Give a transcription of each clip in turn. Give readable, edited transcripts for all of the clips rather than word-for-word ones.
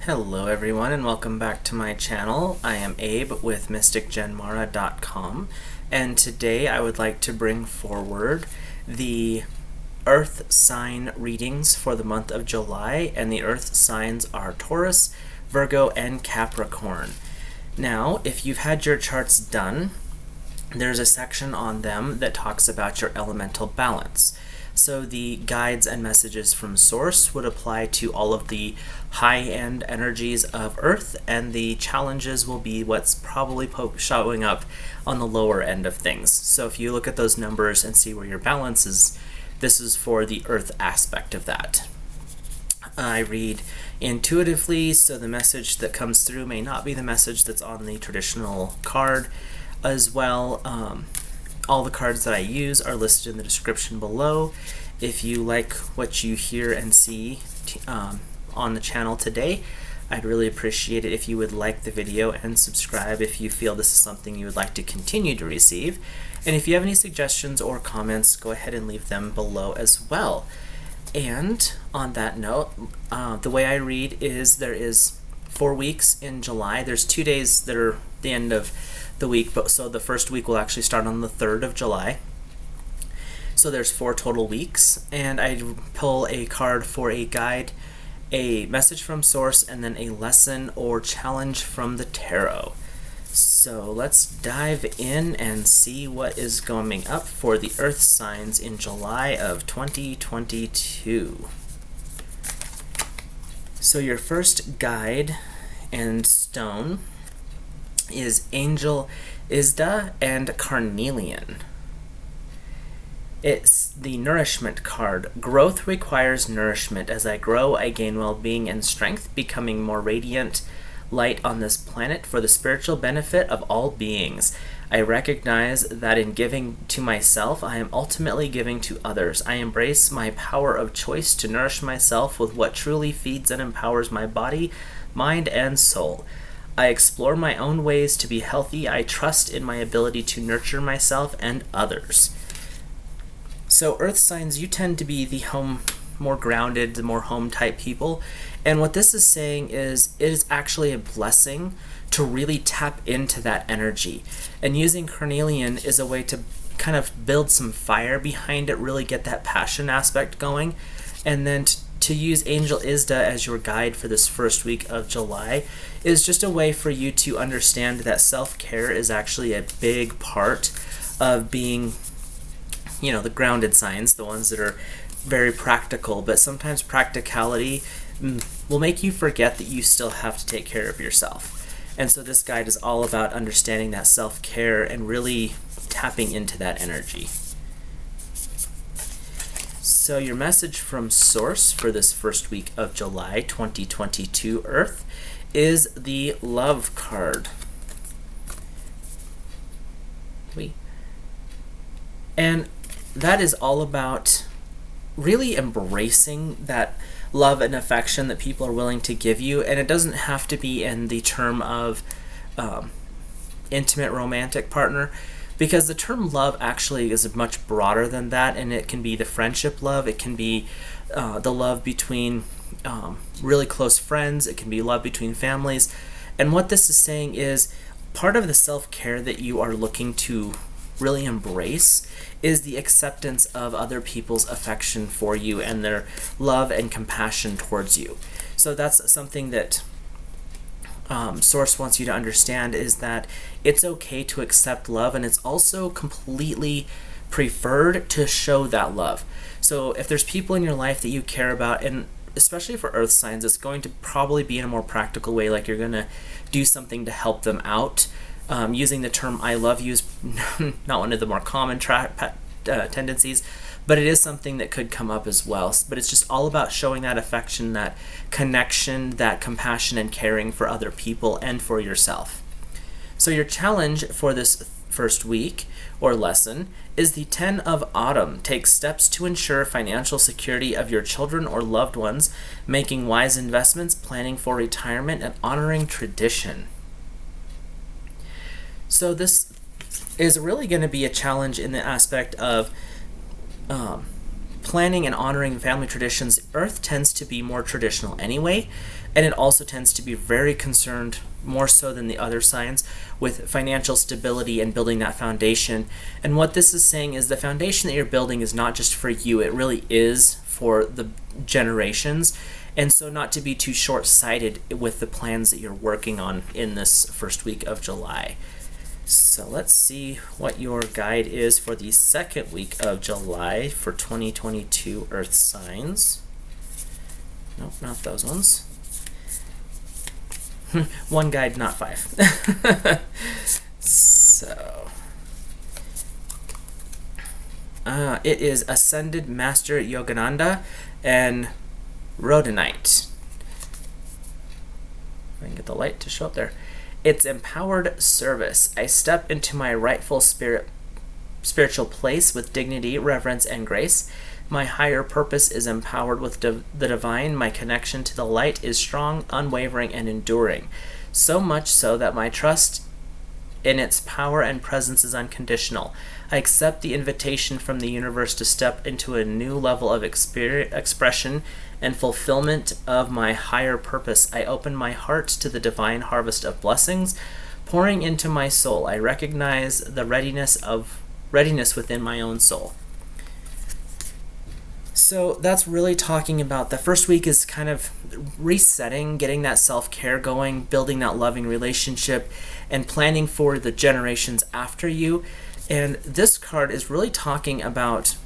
Hello everyone and welcome back to my channel. I am Abe with mysticgenmara.com, and today I would like to bring forward the Earth sign readings for the month of July, and the Earth signs are Taurus, Virgo, and Capricorn. Now, if you've had your charts done, there's a section on them that talks about your elemental balance. So the guides and messages from Source would apply to all of the high-end energies of Earth, and the challenges will be what's probably showing up on the lower end of things. So if you look at those numbers and see where your balance is, this is for the Earth aspect of that. I read intuitively, so the message that comes through may not be the message that's on the traditional card as well. All the cards that I use are listed in the description below. If you like what you hear and see on the channel today, I'd really appreciate it if you would like the video and subscribe if you feel this is something you would like to continue to receive. And if you have any suggestions or comments, go ahead and leave them below as well. And on that note, the way I read is there is 4 weeks in July. There's 2 days that are the end of the week, but so the first week will actually start on the 3rd of July. So there's 4 total weeks, and I pull a card for a guide, a message from Source, and then a lesson or challenge from the tarot. So let's dive in and see what is coming up for the Earth signs in July of 2022. So your first guide and stone is Angel Isda and Carnelian. It's the nourishment card. Growth requires nourishment. As I grow, I gain well-being and strength, becoming more radiant light on this planet for the spiritual benefit of all beings. I recognize that in giving to myself, I am ultimately giving to others. I embrace my power of choice to nourish myself with what truly feeds and empowers my body, mind, and soul. I explore my own ways to be healthy. I trust in my ability to nurture myself and others. So Earth signs, you tend to be the more grounded, the more home type people. And what this is saying is it is actually a blessing to really tap into that energy. And using Carnelian is a way to kind of build some fire behind it, really get that passion aspect going. And then to use Angel Isda as your guide for this first week of July is just a way for you to understand that self-care is actually a big part of being, you know, the grounded signs, the ones that are very practical, but sometimes practicality will make you forget that you still have to take care of yourself. And so this guide is all about understanding that self-care and really tapping into that energy. So your message from Source for this first week of July 2022 Earth is the Love card. And that is all about really embracing that love and affection that people are willing to give you. And it doesn't have to be in the term of intimate romantic partner, because the term love actually is much broader than that, and it can be the friendship love, it can be the love between really close friends, it can be love between families. And what this is saying is part of the self-care that you are looking to really embrace is the acceptance of other people's affection for you and their love and compassion towards you. So that's something that Source wants you to understand, is that it's okay to accept love, and it's also completely preferred to show that love. So if there's people in your life that you care about, and especially for Earth signs, it's going to probably be in a more practical way, like you're going to do something to help them out. Using the term I love you is not one of the more common tendencies, but it is something that could come up as well. But it's just all about showing that affection, that connection, that compassion and caring for other people and for yourself. So your challenge for this first week or lesson is the 10 of Autumn. Take steps to ensure financial security of your children or loved ones, making wise investments, planning for retirement, and honoring tradition. So this is really going to be a challenge in the aspect of planning and honoring family traditions, Earth tends to be more traditional anyway, and it also tends to be very concerned, more so than the other signs, with financial stability and building that foundation. And what this is saying is the foundation that you're building is not just for you, it really is for the generations. And so not to be too short-sighted with the plans that you're working on in this first week of July. So let's see what your guide is for the second week of July for 2022 Earth signs. Nope, not those ones. One guide, not 5. So, it is Ascended Master Yogananda and Rhodonite. If I can get the light to show up there. It's empowered service. I step into my rightful spiritual place with dignity, reverence, and grace. My higher purpose is empowered with the divine. My connection to the light is strong, unwavering, and enduring. So much so that my trust in its power and presence is unconditional. I accept the invitation from the universe to step into a new level of expression and fulfillment of my higher purpose. I open my heart to the divine harvest of blessings pouring into my soul. I recognize the readiness within my own soul. So that's really talking about the first week is kind of resetting, getting that self-care going, building that loving relationship, and planning for the generations after you. And this card is really talking about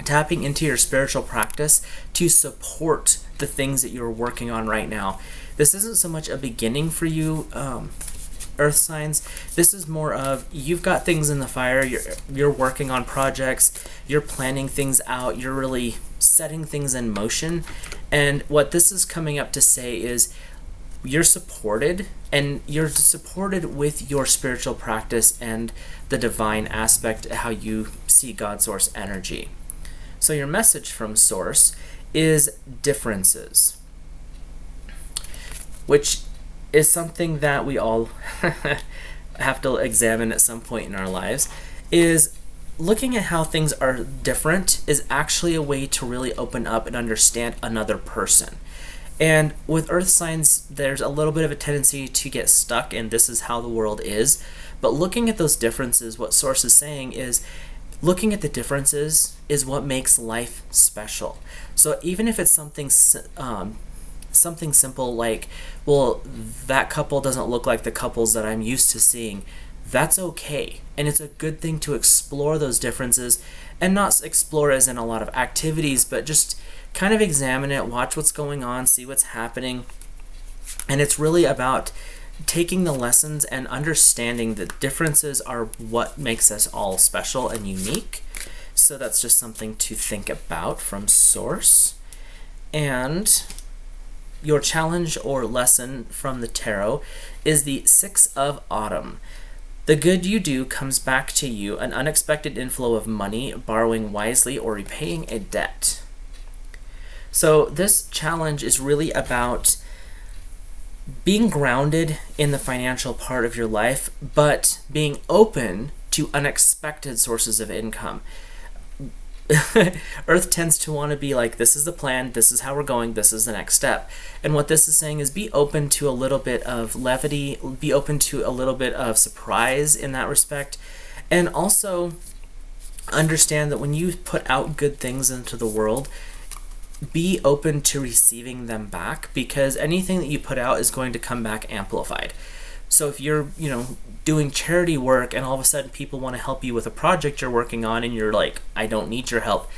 tapping into your spiritual practice to support the things that you're working on right now. This isn't so much a beginning for you, Earth signs. This is more of you've got things in the fire, you're working on projects, you're planning things out, you're really setting things in motion. And what this is coming up to say is you're supported, and you're supported with your spiritual practice and the divine aspect, how you see God source energy. So your message from source is differences, which is something that we all have to examine at some point in our lives. Is looking at how things are different is actually a way to really open up and understand another person. And with Earth signs, there's a little bit of a tendency to get stuck in this is how the world is. But looking at those differences, what Source is saying is looking at the differences is what makes life special. So even if it's something simple like, well, that couple doesn't look like the couples that I'm used to seeing, that's okay. And it's a good thing to explore those differences, and not explore as in a lot of activities, but just kind of examine it, watch what's going on, see what's happening. And it's really about taking the lessons and understanding that differences are what makes us all special and unique. So that's just something to think about from Source. And your challenge or lesson from the tarot is the Six of Autumn. The good you do comes back to you, an unexpected inflow of money, borrowing wisely, or repaying a debt. So this challenge is really about being grounded in the financial part of your life, but being open to unexpected sources of income. Earth tends to want to be like, this is the plan, this is how we're going, this is the next step. And what this is saying is be open to a little bit of levity, be open to a little bit of surprise in that respect, and also understand that when you put out good things into the world, be open to receiving them back, because anything that you put out is going to come back amplified. So if you're, doing charity work and all of a sudden people want to help you with a project you're working on and you're like, I don't need your help,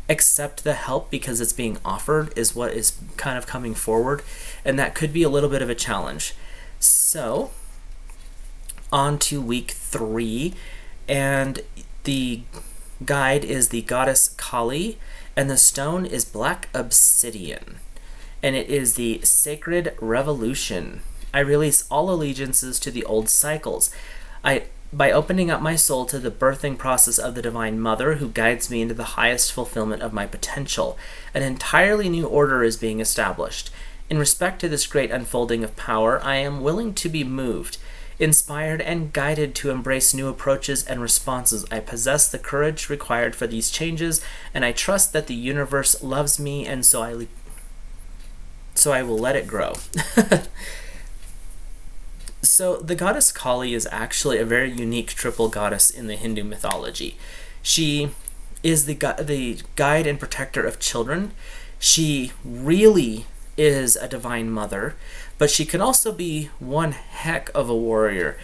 accept the help because it's being offered is what is kind of coming forward, and that could be a little bit of a challenge. So on to week 3, and the guide is the goddess Kali, and the stone is black obsidian, and it is the sacred revolution. I release all allegiances to the old cycles. By opening up my soul to the birthing process of the Divine Mother, who guides me into the highest fulfillment of my potential, an entirely new order is being established. In respect to this great unfolding of power, I am willing to be moved. inspired and guided to embrace new approaches and responses. I possess the courage required for these changes, and I trust that the universe loves me, and so I will let it grow. So the goddess Kali is actually a very unique triple goddess in the Hindu mythology. She is the guide and protector of children. She really is a divine mother, but she can also be one heck of a warrior.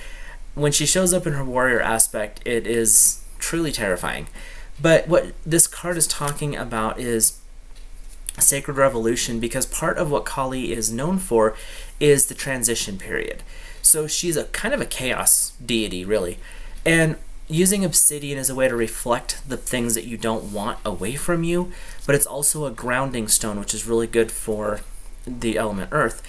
When she shows up in her warrior aspect, it is truly terrifying. But what this card is talking about is sacred revolution, because part of what Kali is known for is the transition period. So she's a kind of a chaos deity, really, and using obsidian as a way to reflect the things that you don't want away from you, but it's also a grounding stone, which is really good for the element earth.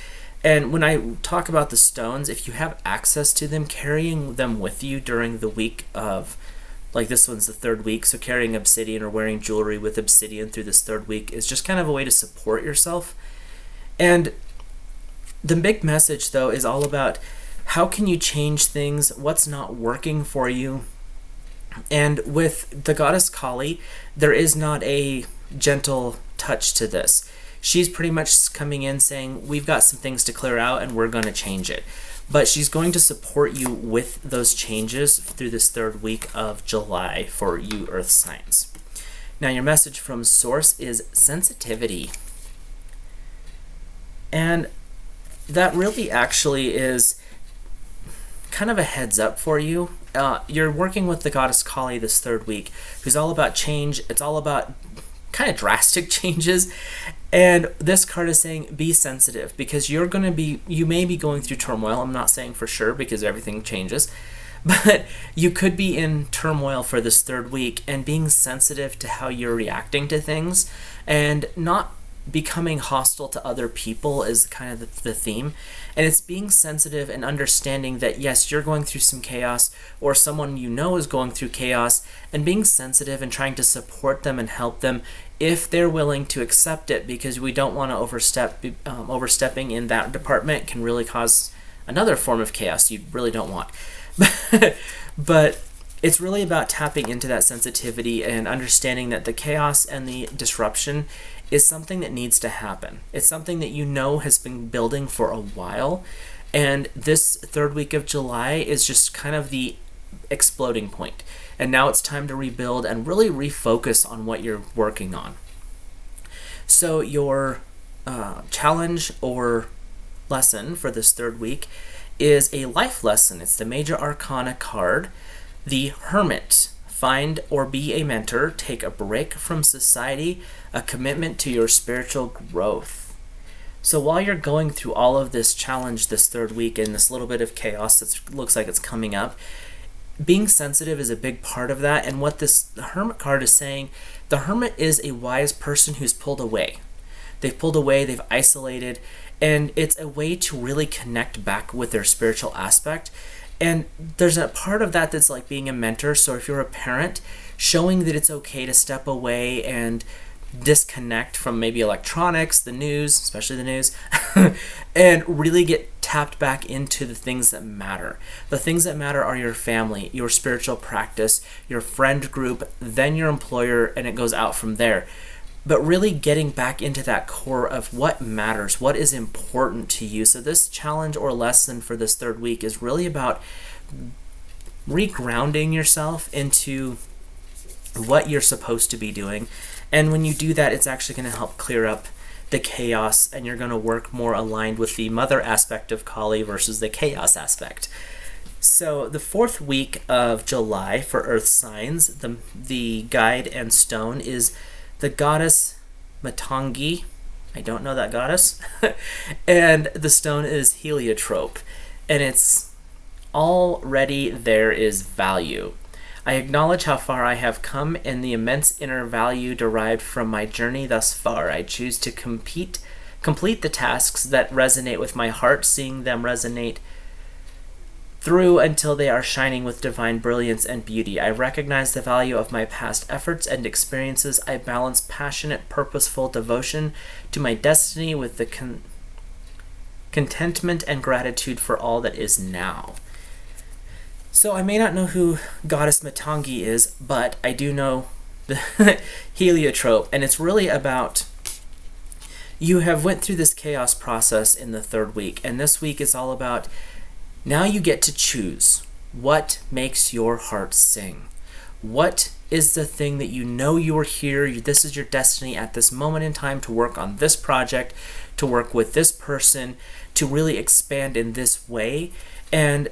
And when I talk about the stones, if you have access to them, carrying them with you during the week of, like this one's the third week, so carrying obsidian or wearing jewelry with obsidian through this third week is just kind of a way to support yourself. And the big message, though, is all about how can you change things, what's not working for you. And with the goddess Kali, there is not a gentle touch to this. She's pretty much coming in saying, we've got some things to clear out and we're going to change it. But she's going to support you with those changes through this third week of July for you earth signs. Now your message from source is sensitivity. And that really actually is kind of a heads up for you. You're working with the goddess Kali this third week, who's all about change. It's all about kind of drastic changes. And this card is saying be sensitive, because you may be going through turmoil. I'm not saying for sure because everything changes, but you could be in turmoil for this third week, and being sensitive to how you're reacting to things and not becoming hostile to other people is kind of the theme. And it's being sensitive and understanding that yes, you're going through some chaos, or someone you know is going through chaos, and being sensitive and trying to support them and help them if they're willing to accept it, because we don't want to overstep. Overstepping in that department can really cause another form of chaos you really don't want. But it's really about tapping into that sensitivity and understanding that the chaos and the disruption is something that needs to happen. It's something that you know has been building for a while, and this third week of July is just kind of the exploding point. And now it's time to rebuild and really refocus on what you're working on. So your challenge or lesson for this third week is a life lesson. It's the Major Arcana card, the Hermit. Find or be a mentor, take a break from society, a commitment to your spiritual growth. So while you're going through all of this challenge this third week and this little bit of chaos that looks like it's coming up, being sensitive is a big part of that. And what the Hermit card is saying, the Hermit is a wise person who's pulled away. They've pulled away, they've isolated, and it's a way to really connect back with their spiritual aspect. And there's a part of that that's like being a mentor. So if you're a parent, showing that it's okay to step away and disconnect from maybe electronics, the news, especially the news, and really get tapped back into the things that matter. The things that matter are your family, your spiritual practice, your friend group, then your employer, and it goes out from there. But really getting back into that core of what matters, what is important to you. So this challenge or lesson for this third week is really about regrounding yourself into what you're supposed to be doing. And when you do that, it's actually going to help clear up the chaos, and you're going to work more aligned with the mother aspect of Kali versus the chaos aspect. So the fourth week of July for earth signs, the guide and stone is the goddess Matangi. I don't know that goddess. And the stone is heliotrope. And it's already there is value. I acknowledge how far I have come and the immense inner value derived from my journey thus far. I choose to complete the tasks that resonate with my heart, seeing them resonate through until they are shining with divine brilliance and beauty. I recognize the value of my past efforts and experiences. I balance passionate, purposeful devotion to my destiny with the contentment and gratitude for all that is now. So I may not know who Goddess Matangi is, but I do know the heliotrope, and it's really about you have went through this chaos process in the third week, and this week is all about now you get to choose what makes your heart sing. What is the thing that you know you are here, this is your destiny at this moment in time to work on this project, to work with this person, to really expand in this way. And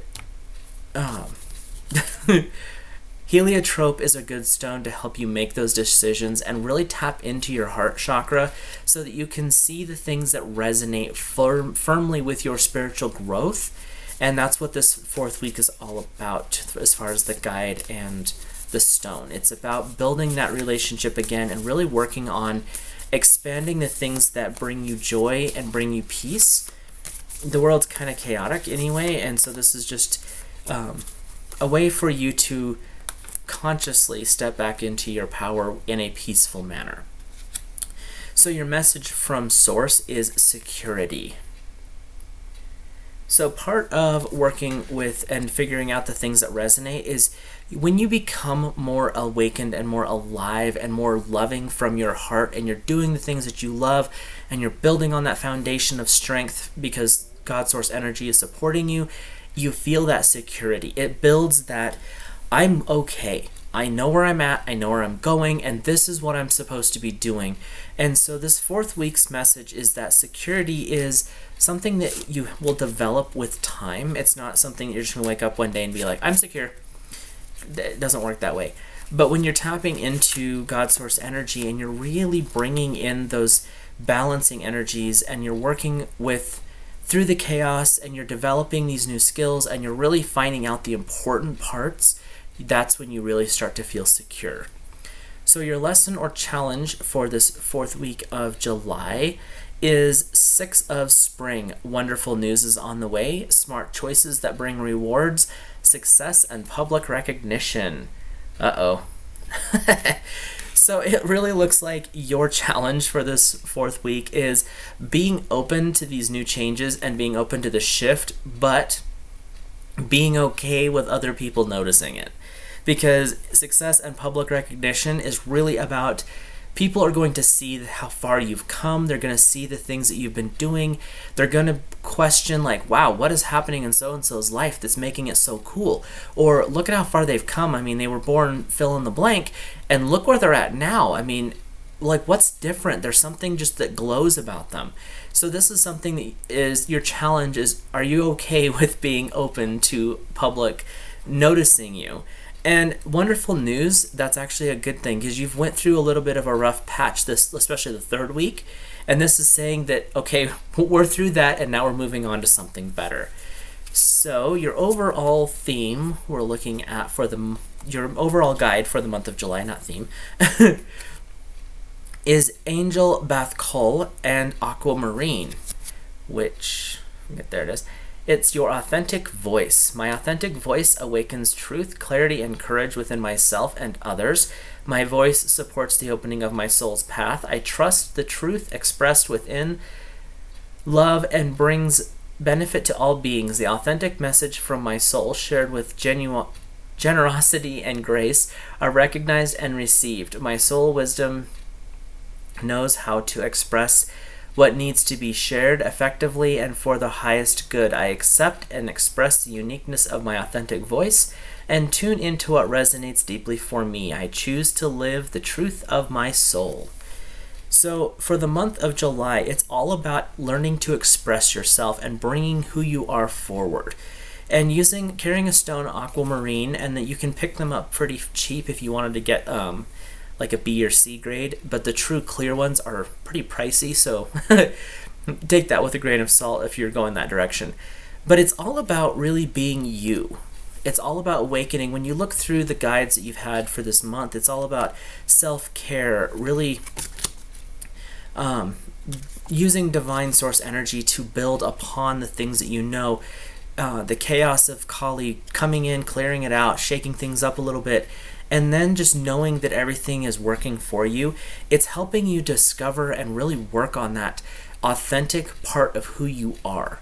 heliotrope is a good stone to help you make those decisions and really tap into your heart chakra so that you can see the things that resonate firmly with your spiritual growth. And that's what this fourth week is all about as far as the guide and the stone. It's about building that relationship again and really working on expanding the things that bring you joy and bring you peace. The world's kind of chaotic anyway, and so this is just a way for you to consciously step back into your power in a peaceful manner. So your message from Source is security. So part of working with and figuring out the things that resonate is when you become more awakened and more alive and more loving from your heart, and you're doing the things that you love and you're building on that foundation of strength because God Source energy is supporting you, you feel that security. It builds that I'm okay. I know where I'm at, I know where I'm going, and this is what I'm supposed to be doing. And so this fourth week's message is that security is something that you will develop with time. It's not something you're just going to wake up one day and be like, I'm secure. It doesn't work that way. But when you're tapping into God Source energy and you're really bringing in those balancing energies and you're working with through the chaos and you're developing these new skills and you're really finding out the important parts, that's when you really start to feel secure. So your lesson or challenge for this fourth week of July is 6 of Spring. Wonderful news is on the way. Smart choices that bring rewards, success, and public recognition. Uh-oh. So it really looks like your challenge for this fourth week is being open to these new changes and being open to the shift, but being okay with other people noticing it. Because success and public recognition is really about people are going to see how far you've come. They're going to see the things that you've been doing. They're going to question like, wow, what is happening in so-and-so's life that's making it so cool? Or look at how far they've come. I mean, they were born fill in the blank and look where they're at now. I mean, like what's different? There's something just that glows about them. So this is something that is your challenge is, are you okay with being open to public noticing you? And wonderful news, that's actually a good thing because you've went through a little bit of a rough patch, this especially the third week. And this is saying that, okay, we're through that and now we're moving on to something better. So your overall theme we're looking at for your overall guide for the month of July, not theme, is Angel Bathkol and Aquamarine, which, there it is. It's your authentic voice. My authentic voice awakens truth, clarity, and courage within myself and others. My voice supports the opening of my soul's path. I trust the truth expressed within love and brings benefit to all beings. The authentic message from my soul, shared with generosity and grace, are recognized and received. My soul wisdom knows how to express what needs to be shared effectively and for the highest good. I accept and express the uniqueness of my authentic voice and tune into what resonates deeply for me. I choose to live the truth of my soul. So for the month of July, it's all about learning to express yourself and bringing who you are forward. And carrying a stone aquamarine, and that you can pick them up pretty cheap if you wanted to get like a B or C grade, but the true clear ones are pretty pricey, so take that with a grain of salt if you're going that direction. But it's all about really being you. It's all about awakening. When you look through the guides that you've had for this month, it's all about self-care, really using divine source energy to build upon the things that you know. The chaos of Kali coming in, clearing it out, shaking things up a little bit, and then just knowing that everything is working for you. It's helping you discover and really work on that authentic part of who you are.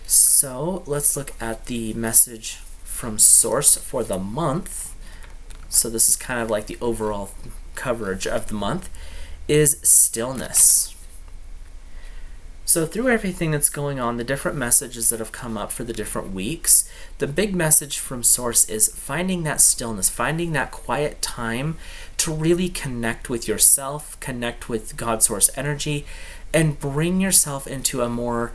So let's look at the message from Source for the month, so this is kind of like the overall coverage of the month, is stillness. So through everything that's going on, the different messages that have come up for the different weeks, the big message from Source is finding that stillness, finding that quiet time to really connect with yourself, connect with God Source energy, and bring yourself into a more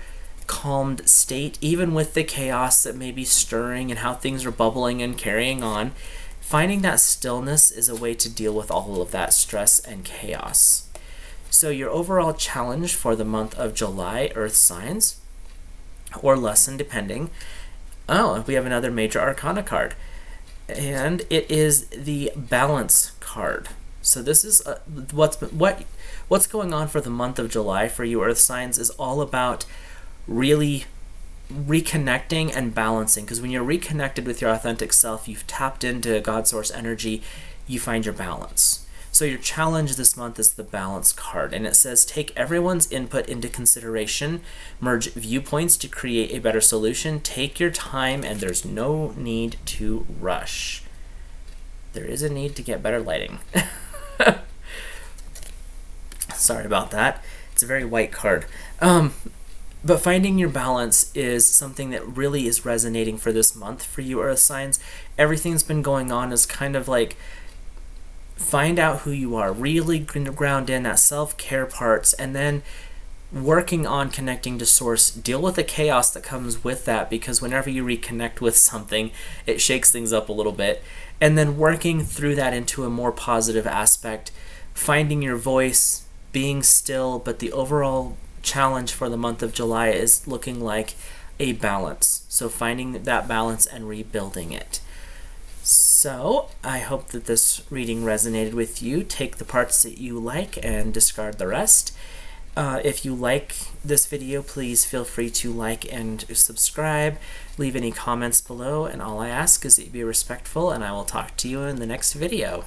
calmed state, even with the chaos that may be stirring and how things are bubbling and carrying on. Finding that stillness is a way to deal with all of that stress and chaos. So your overall challenge for the month of July, Earth signs, or lesson depending. Oh, we have another major arcana card, and it is the Balance card. So this is what's going on for the month of July for you Earth signs is all about really reconnecting and balancing, because when you're reconnected with your authentic self, you've tapped into God Source energy, you find your balance. So your challenge this month is the Balance card, and it says take everyone's input into consideration, merge viewpoints to create a better solution, take your time, and there's no need to rush. There is a need to get better lighting. Sorry about that. It's a very white card. But finding your balance is something that really is resonating for this month for you Earth signs. Everything's been going on is kind of like find out who you are, really ground in that self-care parts, and then working on connecting to Source. Deal with the chaos that comes with that, because whenever you reconnect with something, it shakes things up a little bit. And then working through that into a more positive aspect, finding your voice, being still, but the overall challenge for the month of July is looking like a balance. So finding that balance and rebuilding it. So I hope that this reading resonated with you. Take the parts that you like and discard the rest. If you like this video, please feel free to like and subscribe. Leave any comments below, and all I ask is that you be respectful, and I will talk to you in the next video.